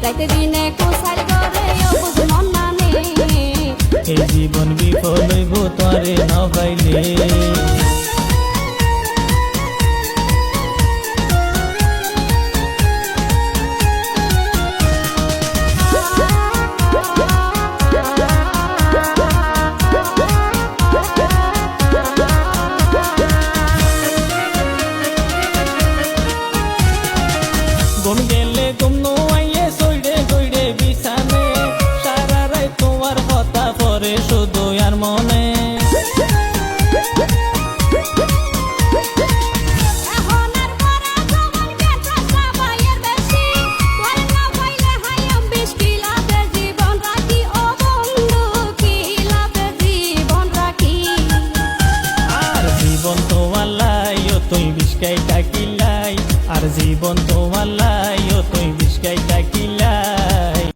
রাইতে দিনে কোসার করে অবুঝ মন নামে এই জীবন বিফল হইব তরে না পাইলে ঘুম গেলে ঘুম নোয়াইয়ে সইডে সইডে বিছানে সারা রাত তোমার কথা পরে শুধু আর মনে জীবন তোমার লাই ও তুই বিস্কাই টাকিলাই আর জীবন তোমার লাই ও তুই বিস্কাই টাকিলাই